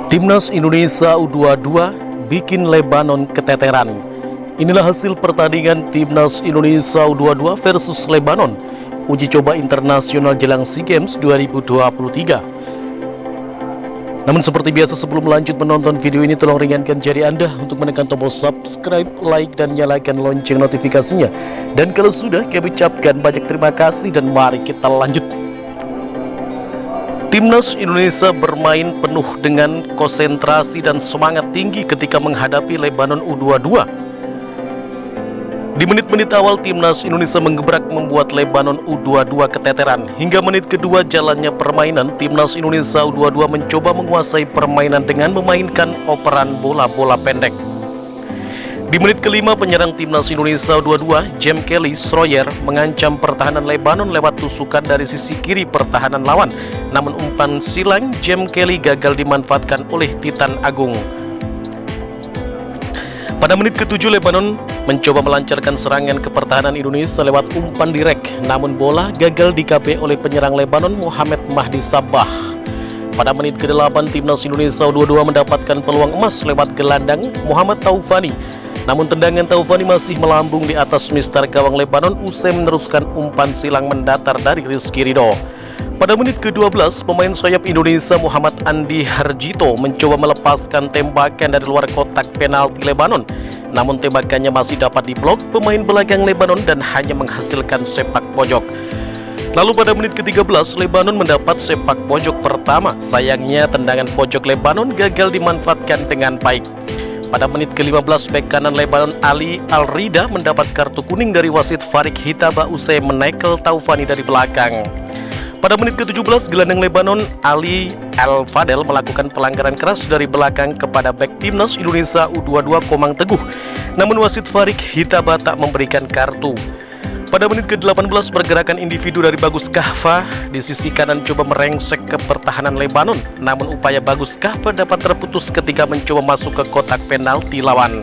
Timnas Indonesia U22 bikin Lebanon keteteran. Inilah hasil pertandingan Timnas Indonesia U22 versus Lebanon, uji coba internasional jelang SEA Games 2023. Namun seperti biasa, sebelum lanjut menonton video ini, tolong ringankan jari Anda untuk menekan tombol subscribe, like, dan nyalakan lonceng notifikasinya. Dan kalau sudah, kami ucapkan banyak terima kasih dan mari kita lanjut. Timnas Indonesia bermain penuh dengan konsentrasi dan semangat tinggi ketika menghadapi Lebanon U22. Di menit-menit awal, Timnas Indonesia menggebrak membuat Lebanon U22 keteteran. Hingga menit kedua jalannya permainan, Timnas Indonesia U22 mencoba menguasai permainan dengan memainkan operan bola-bola pendek. Di menit kelima, penyerang Timnas Indonesia U22, James Kelly Schroyer, mengancam pertahanan Lebanon lewat tusukan dari sisi kiri pertahanan lawan. Namun umpan silang James Kelly gagal dimanfaatkan oleh Titan Agung. Pada menit ke-7, Lebanon mencoba melancarkan serangan ke pertahanan Indonesia lewat umpan direct. Namun bola gagal dikape oleh penyerang Lebanon Mohamed Mahdi Sabah. Pada menit ke-8, Timnas Indonesia U22 mendapatkan peluang emas lewat gelandang Muhammad Taufani. Namun tendangan Taufani masih melambung di atas mister gawang Lebanon usai meneruskan umpan silang mendatar dari Rizky Ridho. Pada menit ke-12, pemain sayap Indonesia Muhammad Andi Harjito mencoba melepaskan tembakan dari luar kotak penalti Lebanon. Namun tembakannya masih dapat diblok pemain belakang Lebanon dan hanya menghasilkan sepak pojok. Lalu pada menit ke-13, Lebanon mendapat sepak pojok pertama. Sayangnya tendangan pojok Lebanon gagal dimanfaatkan dengan baik. Pada menit ke-15, bek kanan Lebanon Ali Al-Rida mendapat kartu kuning dari wasit Farik Hitaba usai menekel Taufani dari belakang. Pada menit ke-17, gelandang Lebanon Ali Al-Fadel melakukan pelanggaran keras dari belakang kepada bek Timnas Indonesia U22 Komang Teguh. Namun wasit Farik Hitaba tak memberikan kartu. Pada menit ke-18, pergerakan individu dari Bagus Kahfa di sisi kanan coba merengsek ke pertahanan Lebanon. Namun upaya Bagus Kahfa dapat terputus ketika mencoba masuk ke kotak penalti lawan.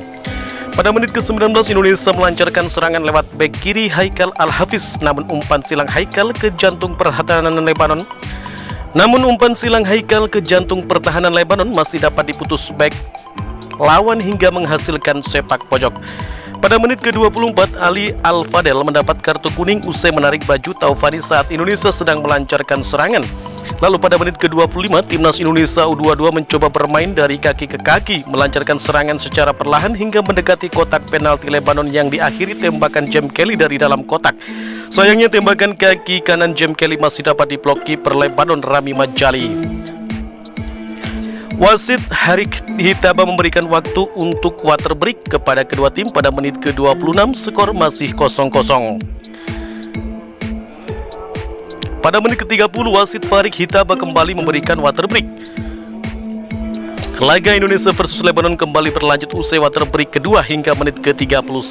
Pada menit ke-19, Indonesia melancarkan serangan lewat bek kiri Haikal Al-Hafiz. Namun umpan silang Haikal ke jantung pertahanan Lebanon masih dapat diputus bek lawan hingga menghasilkan sepak pojok. Pada menit ke-24, Ali Al-Fadel mendapat kartu kuning usai menarik baju Taufani saat Indonesia sedang melancarkan serangan. Lalu pada menit ke-25, Timnas Indonesia U22 mencoba bermain dari kaki ke kaki, melancarkan serangan secara perlahan hingga mendekati kotak penalti Lebanon yang diakhiri tembakan James Kelly dari dalam kotak. Sayangnya tembakan kaki kanan James Kelly masih dapat diblok kiper Lebanon Rami Majali. Wasit Farik Hitaba memberikan waktu untuk water break kepada kedua tim. Pada menit ke-26, skor masih 0-0. Pada menit ke-30, wasit Farik Hitaba kembali memberikan water break. Laga Indonesia versus Lebanon kembali berlanjut usai water break kedua hingga menit ke-31.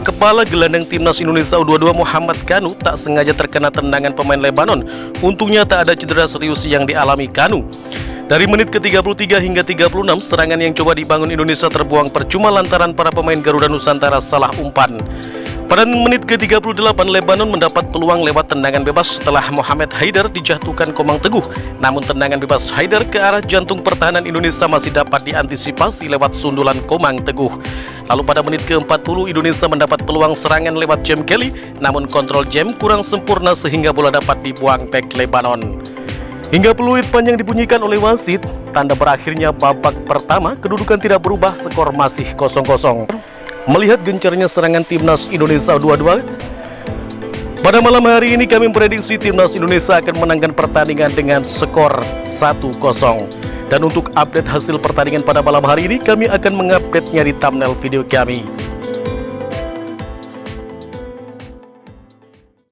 Kepala gelandang Timnas Indonesia U22 Muhammad Kanu tak sengaja terkena tendangan pemain Lebanon. Untungnya tak ada cedera serius yang dialami Kanu. Dari menit ke-33 hingga 36, serangan yang coba dibangun Indonesia terbuang percuma lantaran para pemain Garuda Nusantara salah umpan. Pada menit ke-38, Lebanon mendapat peluang lewat tendangan bebas setelah Mohamed Haidar dijatuhkan Komang Teguh. Namun tendangan bebas Haidar ke arah jantung pertahanan Indonesia masih dapat diantisipasi lewat sundulan Komang Teguh. Lalu pada menit ke-40, Indonesia mendapat peluang serangan lewat James Kelly. Namun kontrol James kurang sempurna sehingga bola dapat dibuang bek Lebanon. Hingga peluit panjang dibunyikan oleh wasit, tanda berakhirnya babak pertama, kedudukan tidak berubah, skor masih 0-0. Melihat gencarnya serangan Timnas Indonesia U22, pada malam hari ini kami memprediksi Timnas Indonesia akan menangkan pertandingan dengan skor 1-0. Dan untuk update hasil pertandingan pada malam hari ini, kami akan mengupdate-nya di thumbnail video kami.